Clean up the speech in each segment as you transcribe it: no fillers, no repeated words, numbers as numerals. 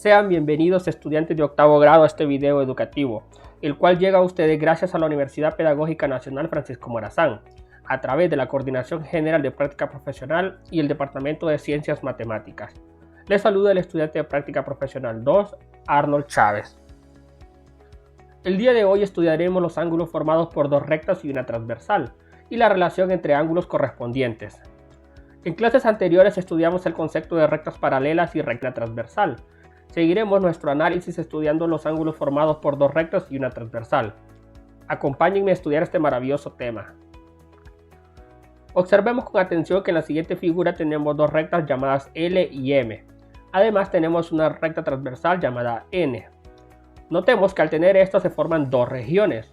Sean bienvenidos estudiantes de octavo grado a este video educativo, el cual llega a ustedes gracias a la Universidad Pedagógica Nacional Francisco Morazán, a través de la Coordinación General de Práctica Profesional y el Departamento de Ciencias Matemáticas. Les saluda el estudiante de Práctica Profesional 2, Arnold Chávez. El día de hoy estudiaremos los ángulos formados por dos rectas y una transversal, y la relación entre ángulos correspondientes. En clases anteriores estudiamos el concepto de rectas paralelas y recta transversal. Seguiremos nuestro análisis estudiando los ángulos formados por dos rectas y una transversal. Acompáñenme a estudiar este maravilloso tema. Observemos con atención que en la siguiente figura tenemos dos rectas llamadas L y M. Además tenemos una recta transversal llamada N. Notemos que al tener esto se forman dos regiones.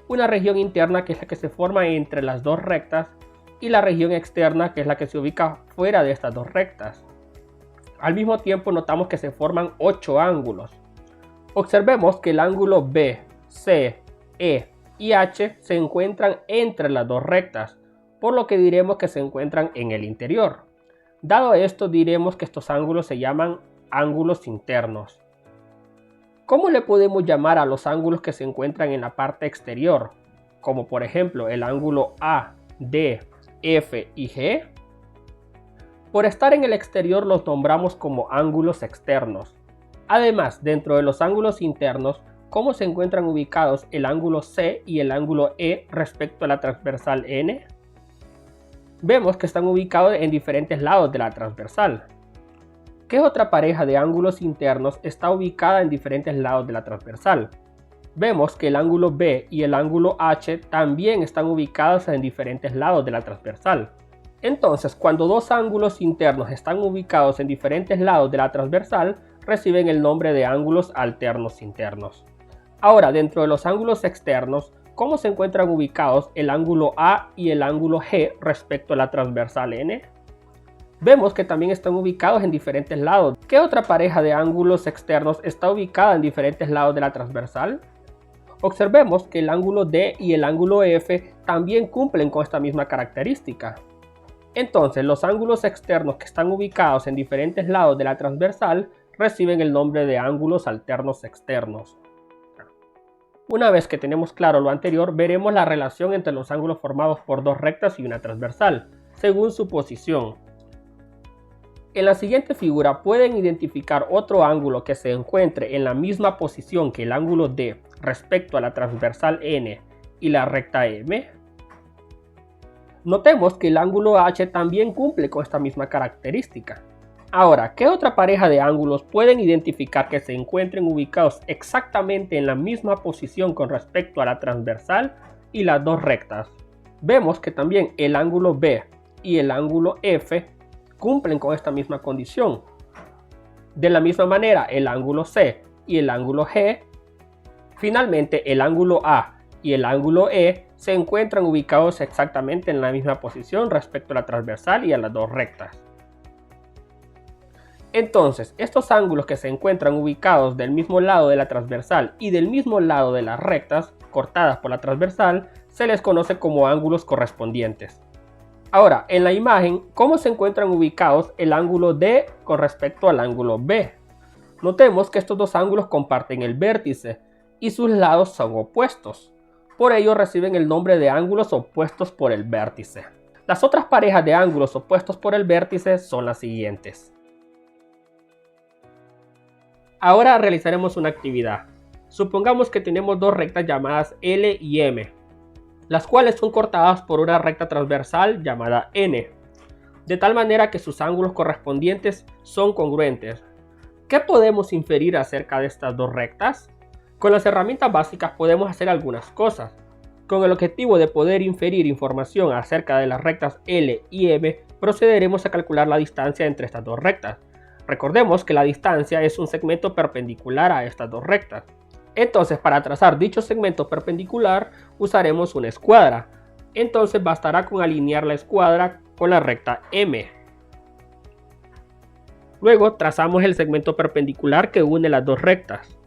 Una región interna, que es la que se forma entre las dos rectas, y la región externa, que es la que se ubica fuera de estas dos rectas. Al mismo tiempo notamos que se forman 8 ángulos. Observemos que el ángulo B, C, E y H se encuentran entre las dos rectas, por lo que diremos que se encuentran en el interior. Dado esto, diremos que estos ángulos se llaman ángulos internos. ¿Cómo le podemos llamar a los ángulos que se encuentran en la parte exterior? Como por ejemplo el ángulo A, D, F y G. Por estar en el exterior los nombramos como ángulos externos. Además, dentro de los ángulos internos, ¿cómo se encuentran ubicados el ángulo C y el ángulo E respecto a la transversal N? Vemos que están ubicados en diferentes lados de la transversal. ¿Qué otra pareja de ángulos internos está ubicada en diferentes lados de la transversal? Vemos que el ángulo B y el ángulo H también están ubicados en diferentes lados de la transversal. Entonces, cuando dos ángulos internos están ubicados en diferentes lados de la transversal, reciben el nombre de ángulos alternos internos. Ahora, dentro de los ángulos externos, ¿cómo se encuentran ubicados el ángulo A y el ángulo G respecto a la transversal N? Vemos que también están ubicados en diferentes lados. ¿Qué otra pareja de ángulos externos está ubicada en diferentes lados de la transversal? Observemos que el ángulo D y el ángulo F también cumplen con esta misma característica. Entonces, los ángulos externos que están ubicados en diferentes lados de la transversal reciben el nombre de ángulos alternos externos. Una vez que tenemos claro lo anterior, veremos la relación entre los ángulos formados por dos rectas y una transversal, según su posición. En la siguiente figura pueden identificar otro ángulo que se encuentre en la misma posición que el ángulo D respecto a la transversal N y la recta M. Notemos que el ángulo H también cumple con esta misma característica. Ahora, ¿qué otra pareja de ángulos pueden identificar que se encuentren ubicados exactamente en la misma posición con respecto a la transversal y las dos rectas? Vemos que también el ángulo B y el ángulo F cumplen con esta misma condición. De la misma manera, el ángulo C y el ángulo G. Finalmente, el ángulo A y el ángulo E se encuentran ubicados exactamente en la misma posición respecto a la transversal y a las dos rectas. Entonces, estos ángulos que se encuentran ubicados del mismo lado de la transversal y del mismo lado de las rectas cortadas por la transversal se les conoce como ángulos correspondientes. Ahora, en la imagen, ¿cómo se encuentran ubicados el ángulo D con respecto al ángulo B? Notemos que estos dos ángulos comparten el vértice y sus lados son opuestos. Por ello reciben el nombre de ángulos opuestos por el vértice. Las otras parejas de ángulos opuestos por el vértice son las siguientes. Ahora realizaremos una actividad. Supongamos que tenemos dos rectas llamadas L y M, las cuales son cortadas por una recta transversal llamada N, de tal manera que sus ángulos correspondientes son congruentes. ¿Qué podemos inferir acerca de estas dos rectas? Con las herramientas básicas podemos hacer algunas cosas. Con el objetivo de poder inferir información acerca de las rectas L y M, procederemos a calcular la distancia entre estas dos rectas. Recordemos que la distancia es un segmento perpendicular a estas dos rectas. Entonces, para trazar dicho segmento perpendicular, usaremos una escuadra. Entonces, bastará con alinear la escuadra con la recta M. Luego, trazamos el segmento perpendicular que une las dos rectas.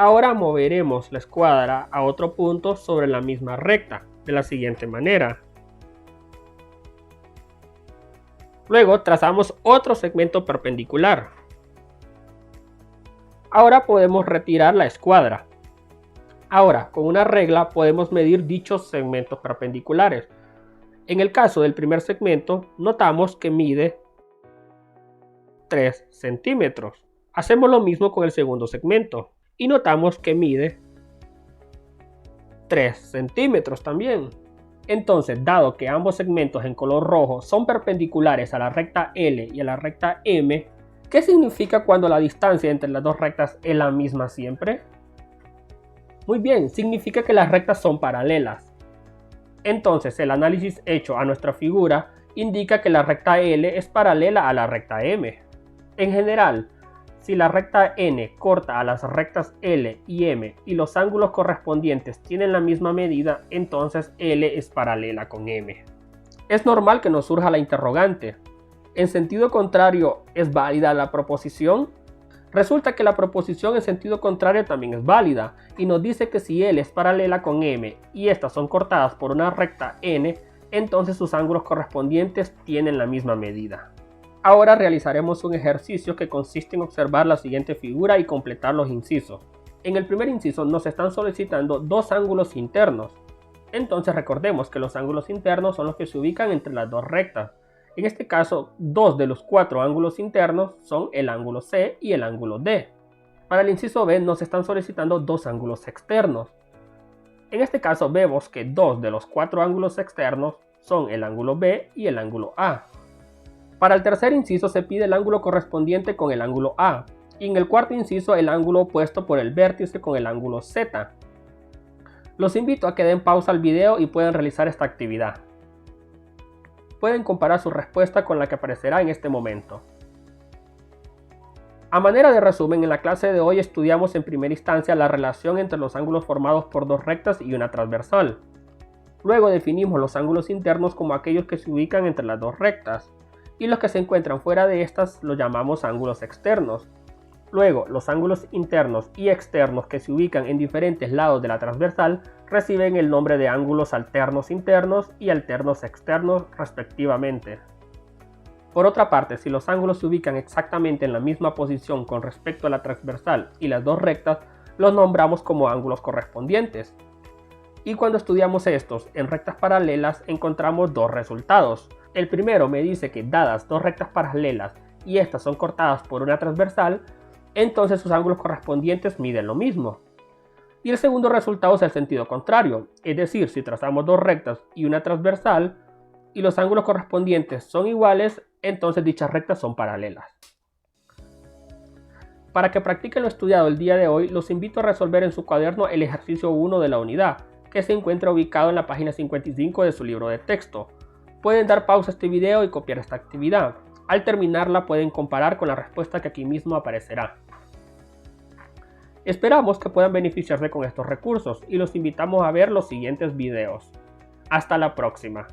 Ahora moveremos la escuadra a otro punto sobre la misma recta, de la siguiente manera. Luego trazamos otro segmento perpendicular. Ahora podemos retirar la escuadra. Ahora, con una regla podemos medir dichos segmentos perpendiculares. En el caso del primer segmento, notamos que mide 3 centímetros. Hacemos lo mismo con el segundo segmento y notamos que mide 3 centímetros también. Entonces, dado que ambos segmentos en color rojo son perpendiculares a la recta L y a la recta M, ¿qué significa cuando la distancia entre las dos rectas es la misma siempre? Muy bien, significa que las rectas son paralelas. Entonces, el análisis hecho a nuestra figura indica que la recta L es paralela a la recta M. En general, si la recta N corta a las rectas L y M y los ángulos correspondientes tienen la misma medida, entonces L es paralela con M. Es normal que nos surja la interrogante: ¿en sentido contrario es válida la proposición? Resulta que la proposición en sentido contrario también es válida y nos dice que si L es paralela con M y estas son cortadas por una recta N, entonces sus ángulos correspondientes tienen la misma medida. Ahora realizaremos un ejercicio que consiste en observar la siguiente figura y completar los incisos. En el primer inciso nos están solicitando dos ángulos internos. Entonces recordemos que los ángulos internos son los que se ubican entre las dos rectas. En este caso, dos de los cuatro ángulos internos son el ángulo C y el ángulo D. Para el inciso B nos están solicitando dos ángulos externos. En este caso vemos que dos de los cuatro ángulos externos son el ángulo B y el ángulo A. Para el tercer inciso se pide el ángulo correspondiente con el ángulo A, y en el cuarto inciso el ángulo opuesto por el vértice con el ángulo Z. Los invito a que den pausa al video y puedan realizar esta actividad. Pueden comparar su respuesta con la que aparecerá en este momento. A manera de resumen, en la clase de hoy estudiamos en primera instancia la relación entre los ángulos formados por dos rectas y una transversal. Luego definimos los ángulos internos como aquellos que se ubican entre las dos rectas, y los que se encuentran fuera de estas los llamamos ángulos externos. Luego, los ángulos internos y externos que se ubican en diferentes lados de la transversal reciben el nombre de ángulos alternos internos y alternos externos respectivamente. Por otra parte, si los ángulos se ubican exactamente en la misma posición con respecto a la transversal y las dos rectas, los nombramos como ángulos correspondientes. Y cuando estudiamos estos en rectas paralelas encontramos dos resultados. El primero me dice que dadas dos rectas paralelas y estas son cortadas por una transversal, entonces sus ángulos correspondientes miden lo mismo. Y el segundo resultado es el sentido contrario, es decir, si trazamos dos rectas y una transversal y los ángulos correspondientes son iguales, entonces dichas rectas son paralelas. Para que practiquen lo estudiado el día de hoy, los invito a resolver en su cuaderno el ejercicio 1 de la unidad, que se encuentra ubicado en la página 55 de su libro de texto. Pueden dar pausa a este video y copiar esta actividad. Al terminarla pueden comparar con la respuesta que aquí mismo aparecerá. Esperamos que puedan beneficiarse con estos recursos y los invitamos a ver los siguientes videos. Hasta la próxima.